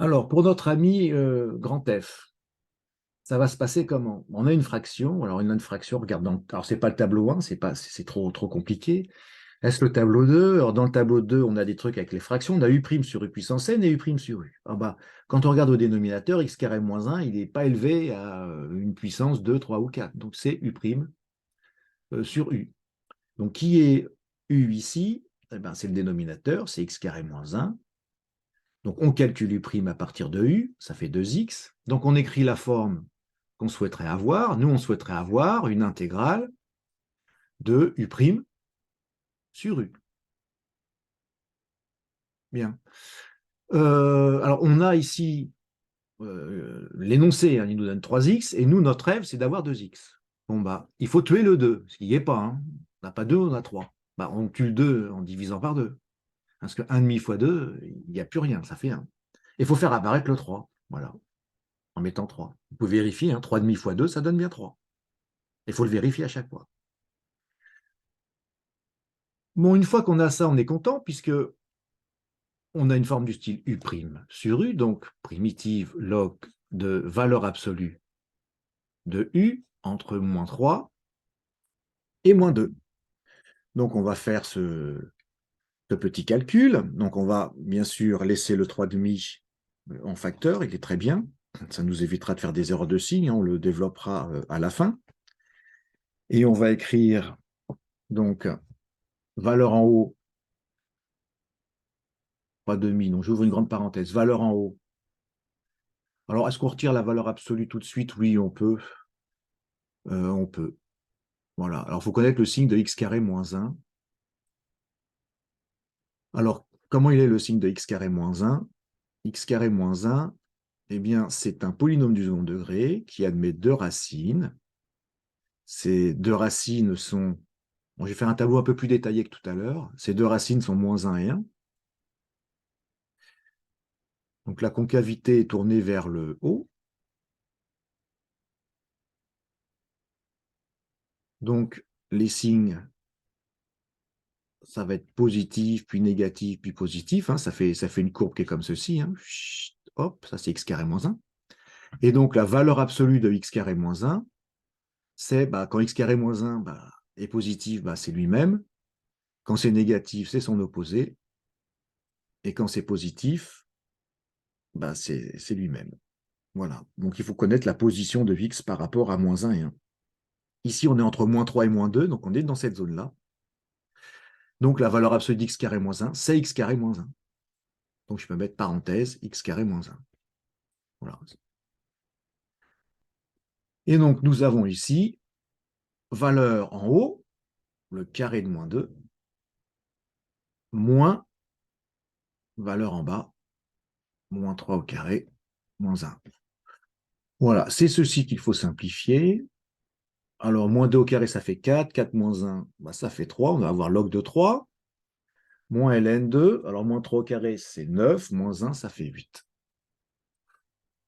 Alors, pour notre ami grand F, ça va se passer comment? On a une fraction. Alors, une fraction, regarde, alors c'est pas le tableau 1, c'est trop compliqué. Est-ce le tableau 2? Alors, dans le tableau 2, on a des trucs avec les fractions. On a U' sur U puissance n et U' sur U. Ah bah, quand on regarde au dénominateur, x carré moins 1, il n'est pas élevé à une puissance 2, 3 ou 4. Donc, c'est U' sur U. Donc, qui est U ici? Eh ben, c'est le dénominateur, c'est x carré moins 1. Donc, on calcule U' à partir de U, ça fait 2x. Donc, on écrit la forme qu'on souhaiterait avoir. Nous, on souhaiterait avoir une intégrale de U' sur U. Bien. Alors, on a ici l'énoncé, hein, il nous donne 3x, et nous, notre rêve, c'est d'avoir 2x. Bon, bah, il faut tuer le 2, ce qui n'y est pas. Hein. On n'a pas 2, on a 3. Bah, on tue le 2 en divisant par 2. Parce que 1,5 fois 2, il n'y a plus rien, ça fait 1. Il faut faire apparaître le 3. Voilà, en mettant 3. Vous pouvez vérifier, hein, 3,5 fois 2, ça donne bien 3. Il faut le vérifier à chaque fois. Bon, une fois qu'on a ça, on est content, puisque on a une forme du style U' sur U, donc primitive log de valeur absolue de U entre moins 3 et moins 2. Donc, on va faire ce petit calcul. Donc, on va bien sûr laisser le 3,5 en facteur, il est très bien. Ça nous évitera de faire des erreurs de signe, on le développera à la fin. Et on va écrire donc valeur en haut, 3,5, donc j'ouvre une grande parenthèse, valeur en haut. Alors, est-ce qu'on retire la valeur absolue tout de suite? Oui, on peut. On peut. Voilà. Alors, il faut connaître le signe de x carré moins 1. Alors, comment il est le signe de x carré moins 1? X carré moins 1, eh bien, c'est un polynôme du second degré qui admet deux racines. Ces deux racines sont... Bon, je vais faire un tableau un peu plus détaillé que tout à l'heure. Ces deux racines sont moins 1 et 1. Donc, la concavité est tournée vers le haut. Donc, les signes, ça va être positif, puis négatif, puis positif. Hein. Ça fait une courbe qui est comme ceci. Hein. Chut, hop, ça c'est x carré moins 1. Et donc, la valeur absolue de x carré moins 1, c'est bah, quand x carré moins 1 bah, est positif, bah, c'est lui-même. Quand c'est négatif, c'est son opposé. Et quand c'est positif, bah, c'est lui-même. Voilà. Donc, il faut connaître la position de x par rapport à moins 1 et 1. Ici, on est entre moins 3 et moins 2, donc on est dans cette zone-là. Donc, la valeur absolue d'x carré moins 1, c'est x carré moins 1. Donc, je peux mettre parenthèse x carré moins 1. Voilà. Et donc, nous avons ici valeur en haut, le carré de moins 2, moins valeur en bas, moins 3 au carré, moins 1. Voilà, c'est ceci qu'il faut simplifier. Alors, moins 2 au carré, ça fait 4. 4 moins 1, bah, ça fait 3. On va avoir log de 3. Moins ln2. Alors, moins 3 au carré, c'est 9. Moins 1, ça fait 8.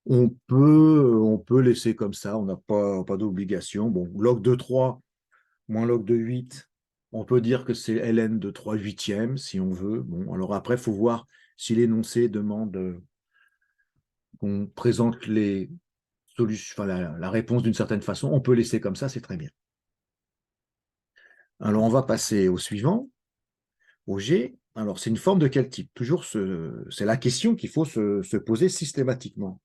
On peut laisser comme ça. On n'a pas d'obligation. Bon, log de 3 moins log de 8. On peut dire que c'est ln de 3 huitièmes, si on veut. Bon, alors après, il faut voir si l'énoncé demande qu'on présente les solutions, enfin, la réponse d'une certaine façon. On peut laisser comme ça, c'est très bien. Alors, on va passer au suivant, au G. Alors, c'est une forme de quel type? Toujours, c'est la question qu'il faut se poser systématiquement.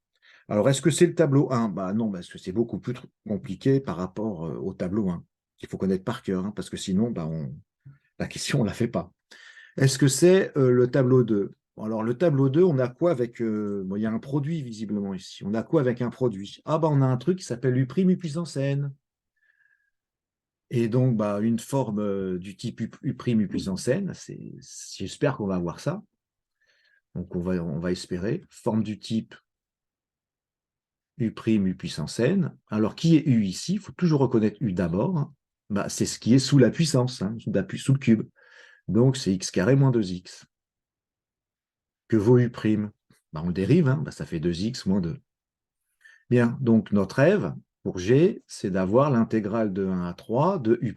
Alors, est-ce que c'est le tableau 1? Bah non, parce que c'est beaucoup plus compliqué par rapport au tableau 1, qu'il faut connaître par cœur, hein, parce que sinon, bah, la question, on ne la fait pas. Est-ce que c'est le tableau 2? Alors, le tableau 2, on a quoi avec... bon, il y a un produit, visiblement, ici. On a quoi avec un produit? Ah, bah, on a un truc qui s'appelle U', U puissance n. Et donc, bah, une forme du type U', U puissance n, j'espère qu'on va avoir ça. Donc, on va espérer. Forme du type U', U puissance n. Alors, qui est U ici? Il faut toujours reconnaître U d'abord. Hein. Bah, c'est ce qui est sous la puissance, hein, sous le cube. Donc, c'est x carré moins 2x. Que vaut U'? Bah, on dérive, hein, bah, ça fait 2x moins 2. Bien, donc notre rêve pour G, c'est d'avoir l'intégrale de 1 à 3 de U',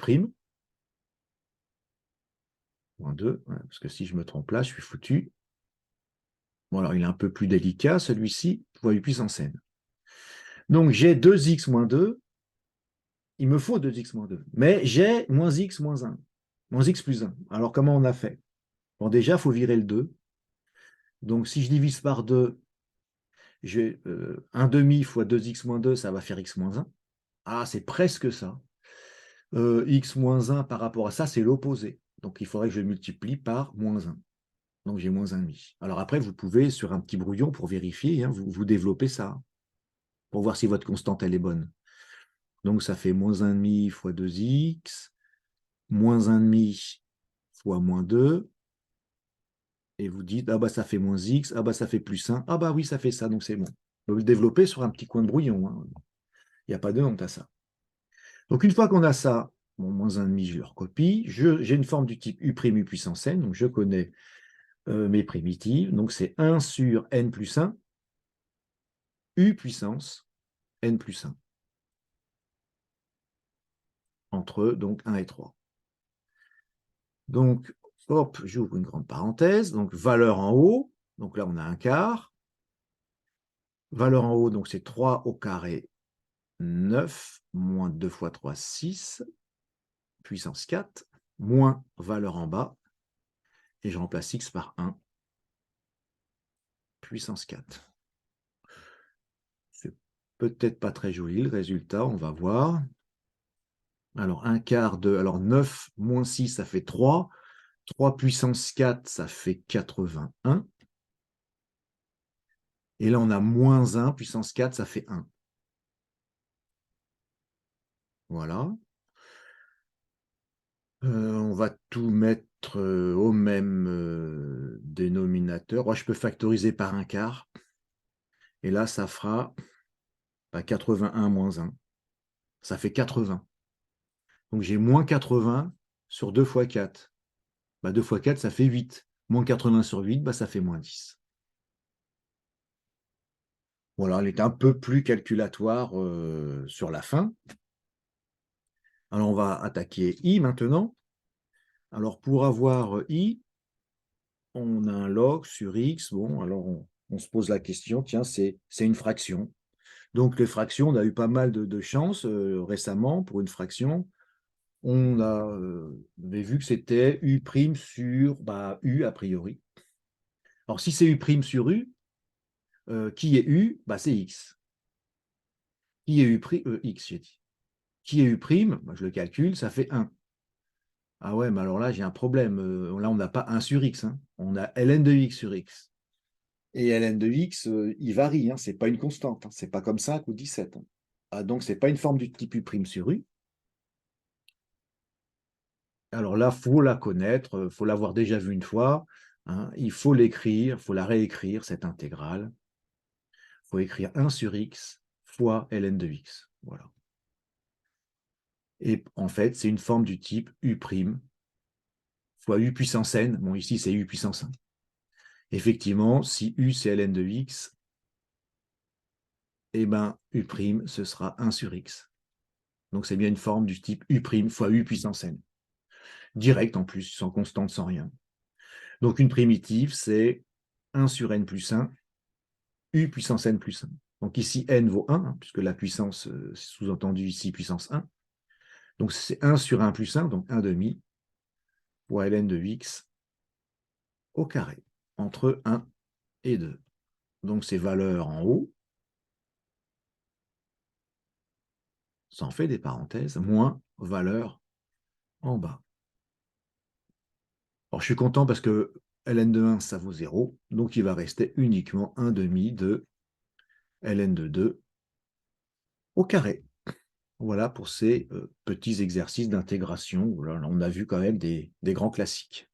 moins 2, ouais, parce que si je me trompe là, je suis foutu. Bon, alors, il est un peu plus délicat, celui-ci, fois u puissance n. Donc, j'ai 2x moins 2. Il me faut 2x moins 2. Mais j'ai moins x moins 1. Moins x plus 1. Alors, comment on a fait? Bon, déjà, il faut virer le 2. Donc, si je divise par 2, j'ai 1 demi fois 2x moins 2, ça va faire x moins 1. Ah, c'est presque ça. X moins 1 par rapport à ça, c'est l'opposé. Donc, il faudrait que je multiplie par moins 1. Donc, j'ai moins 1,5. Alors après, vous pouvez, sur un petit brouillon, pour vérifier, hein, vous développez ça, pour voir si votre constante, elle est bonne. Donc, ça fait moins 1,5 fois 2x, moins 1,5 fois moins 2, et vous dites, ah bah ça fait moins x, ah bah ça fait plus 1, ah bah oui, ça fait ça, donc c'est bon. Vous le développez sur un petit coin de brouillon. Hein. Il n'y a pas de honte à ça. Donc, une fois qu'on a ça, bon, moins 1,5, je le recopie. J'ai une forme du type u' u puissance n, donc je connais mes primitives. Donc, c'est 1 sur n plus 1, u puissance n plus 1. Entre donc 1 et 3. Donc, hop, j'ouvre une grande parenthèse. Donc, valeur en haut. Donc là, on a un quart. Valeur en haut, donc c'est 3 au carré 9, moins 2 fois 3, 6, puissance 4, moins valeur en bas, et je remplace x par 1, puissance 4. C'est peut-être pas très joli le résultat, on va voir. Alors, un quart de... Alors, 9 moins 6, ça fait 3. 3 puissance 4, ça fait 81. Et là, on a moins 1 puissance 4, ça fait 1. Voilà. On va tout mettre au même dénominateur. Moi, je peux factoriser par un quart. Et là, ça fera 81 moins 1. Ça fait 80. Donc, j'ai moins 80 sur 2 fois 4. 2 fois 4, ça fait 8. Moins 80 sur 8, ça fait moins 10. Voilà, elle est un peu plus calculatoire sur la fin. Alors, on va attaquer i maintenant. Alors, pour avoir i, on a un log sur x. Bon, alors on se pose la question, tiens, c'est une fraction. Donc, les fractions, on a eu pas mal de chance récemment pour une fraction. On avait vu que c'était u' sur u a priori. Alors, si c'est u' sur u, qui est u? C'est x. Qui est u', x, j'ai dit. Qui est u'? Je le calcule, ça fait 1. Ah ouais, mais alors là, j'ai un problème. Là, on n'a pas 1 sur x. Hein. On a ln de x sur x. Et ln de x, il varie. Hein. Ce n'est pas une constante. Hein. Ce n'est pas comme 5 ou 17. Hein. Ah, donc, ce n'est pas une forme du type u' sur u. Alors là, il faut la connaître. Il faut l'avoir déjà vue une fois. Hein. Il faut l'écrire. Il faut la réécrire, cette intégrale. Il faut écrire 1 sur x fois ln de x. Voilà. Et en fait, c'est une forme du type u' fois u puissance n. Bon, ici, c'est u puissance 1. Effectivement, si u, c'est ln de x, eh bien, u', ce sera 1 sur x. Donc, c'est bien une forme du type u' fois u puissance n. Direct, en plus, sans constante, sans rien. Donc, une primitive, c'est 1 sur n plus 1, u puissance n plus 1. Donc, ici, n vaut 1, hein, puisque la puissance, c'est sous-entendu ici, puissance 1. Donc, c'est 1 sur 1 plus 1, donc 1 demi, fois ln de x au carré, entre 1 et 2. Donc, ces valeurs en haut, ça en fait des parenthèses, moins valeur en bas. Alors, je suis content parce que ln de 1, ça vaut 0, donc il va rester uniquement 1 demi de ln de 2 au carré. Voilà pour ces petits exercices d'intégration. Voilà, on a vu quand même des grands classiques.